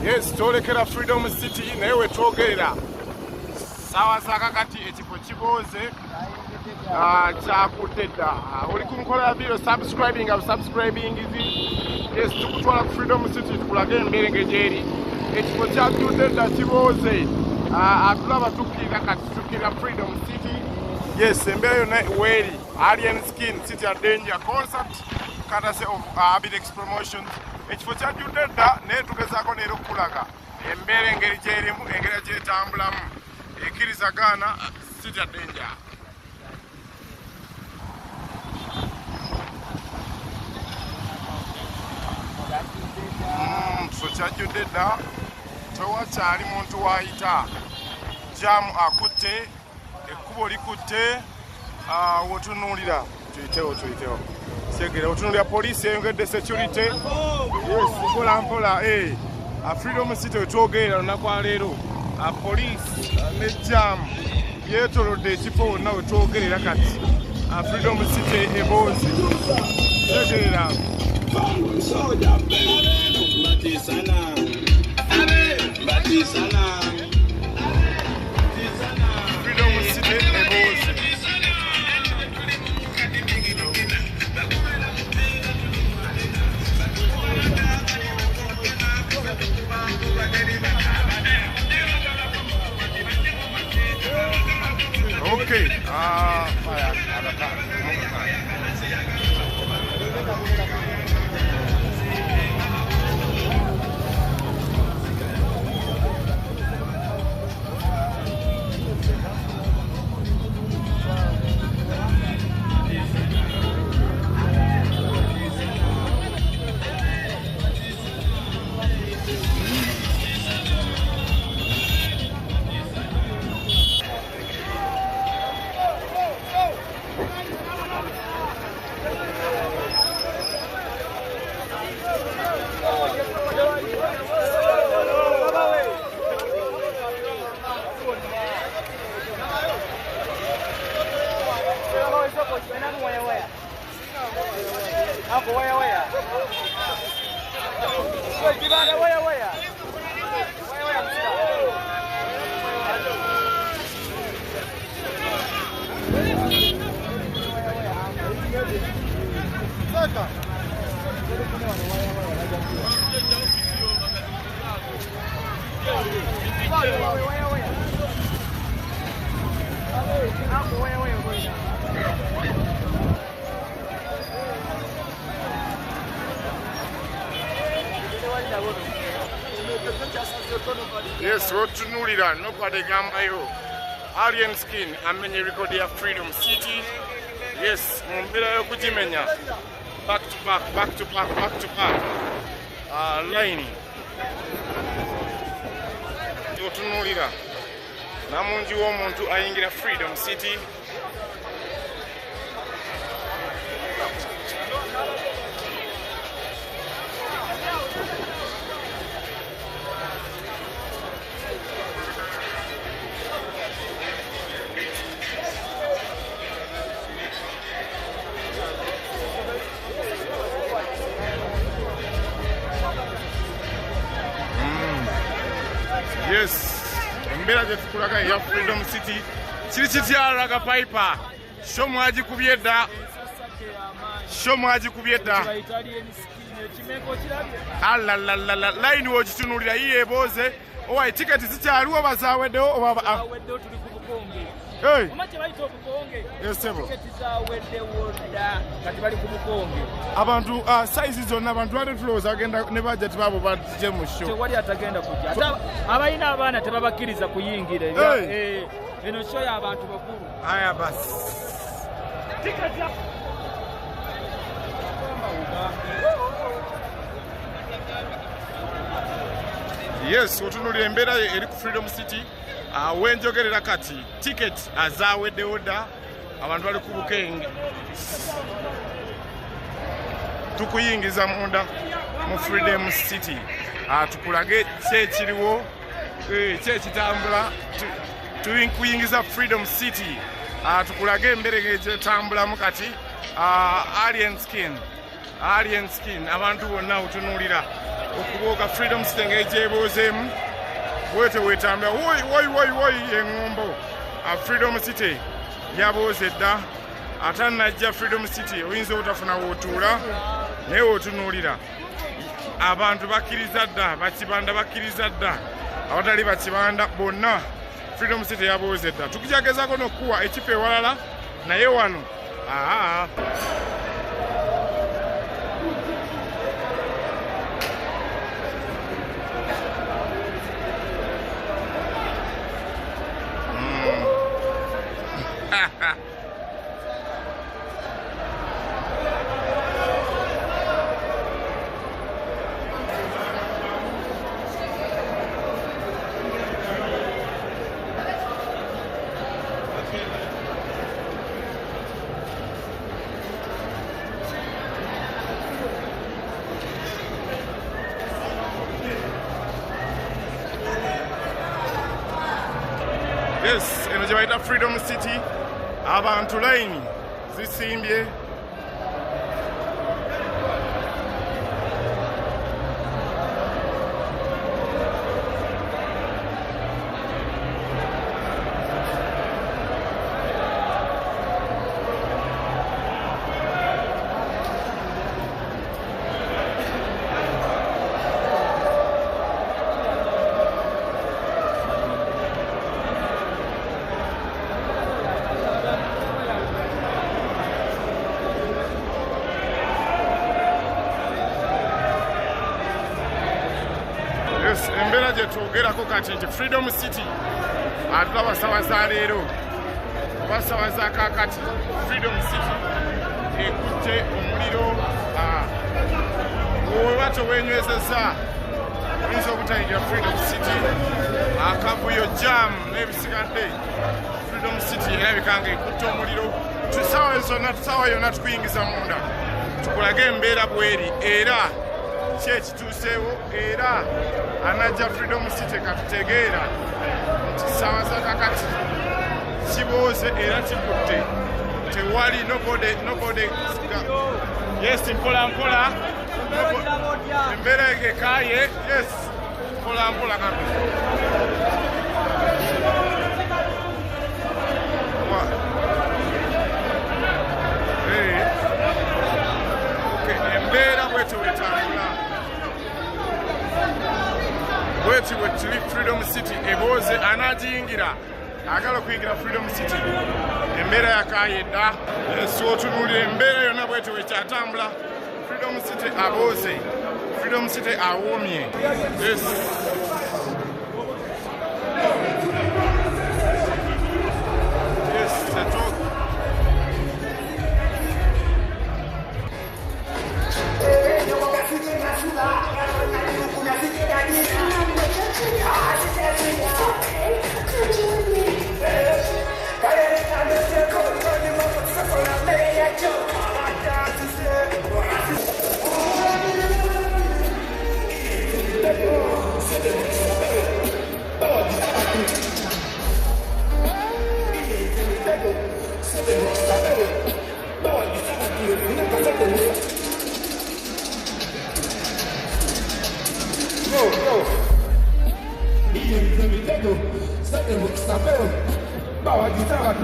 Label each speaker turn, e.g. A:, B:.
A: Yes, twolekera Freedom City naye wetwogerera sawa zakakati ekifo kiboze kyakudde dda. Oli ku nkola ya video subscribing. Yes, tukutwala ku Freedom City tukulage emberenge gyeri ekifo kyajudde dda kiboze. Atulaba tukkirira kati tukkirira Freedom City. Yes, embeera yonna weeri Alien Skin City and Danger concert courtesy of Abidex Promotions. Ekifo kyajudde dda naye tugezaako neero okulaga embeera engeri gyerimu, engeri gyetambulamu ekkirizagaana City and Danger. So kyajudde dda tewakyali muntu waayita, jaamu akutte, ekkubo likutte. Wotunuulira tuyitewo segera wotunuulira poliisi eyongedde security. Yes, mpola mpola. Freedom City wetwogerera lunaku leero poliisi ne jaamu yeetolodde ekifo wonna wetwogerera kati Freedom City eboozi segerera. Freedom City eboozi. Okay. Yes, wotunuulira nobody gambayo Alien Skin amenye record ya Freedom City. Yes, mu mbeera y'okugimenya back to back line. Wotunuulira Namungi w'omuntu ayingira Freedom City. Yes, embeera gye tukulaga ya Freedom City kiri kityalaga piper sho mwagikubye dda alalala line wogitunuulira yiye ebooze owaye tiketi zikyaliwo bazaaweddewo oba abantu size zonna abantu bali tulowooza bagenda ne budget baabo bagye mu show.
B: Tewali atagenda kujja. Abalina abaana tebabakkiriza kuyingira. Eno show y'abantu bakulu.
A: Aya basi. Yes, otunuulira embeera eri ku Freedom City. Wenjogerera kati ticket azaaweddewo dda abantu bali ku bukenge tukuyingiza munda mu Freedom City. Tukulage kyekiriwo kyekitambula tukuyingiza Freedom City. Tukulage emberege gyetambulamu kati Alien Skin abantu bonna otunuulira okubuuka Freedom City ng'egyebuuzeemu bwete wetambula woyi eŋŋombo Freedom City yabuuze dda ate najja Freedom City oyinza obutafuna wootuula naye wootunuulira abantu bakkiriza dda bakibanda bakkiriza dda abatali bakibanda bonna Freedom City yabuuze dda tukijagezaako n'okukuwa ekifo ewalala naye wano Yes, eno gye bayita Freedom City abantu line zisimbye embeera gye twogerako kati nti Freedom City atulaba sawa za leero oba sawa za kaakati Freedom City ekutte omuliro bw'oba towenywezezza oyinza obutayingira Freedom City akavuyo jam n'ebisigadde Freedom City erabika nga ekutte omuliro tusaawa yonna tukuyingiza munda tukulage embeera bweri era ki ekituuseewo era anajja Freedom City katutegeera nti ssaawa za kakati kibooze era kikutte tewali nobody yes mpola mpola embeera ekaaye yes mpola mpola kabi embeera bwete wetambula bweti wetuli Freedom City ebooze anagiyingira agala okuyingira Freedom City embeera yakayedda otunuulira embeera yonna bweti wekyatambula Freedom City abooze Freedom City awoomye
C: Bawa di sana,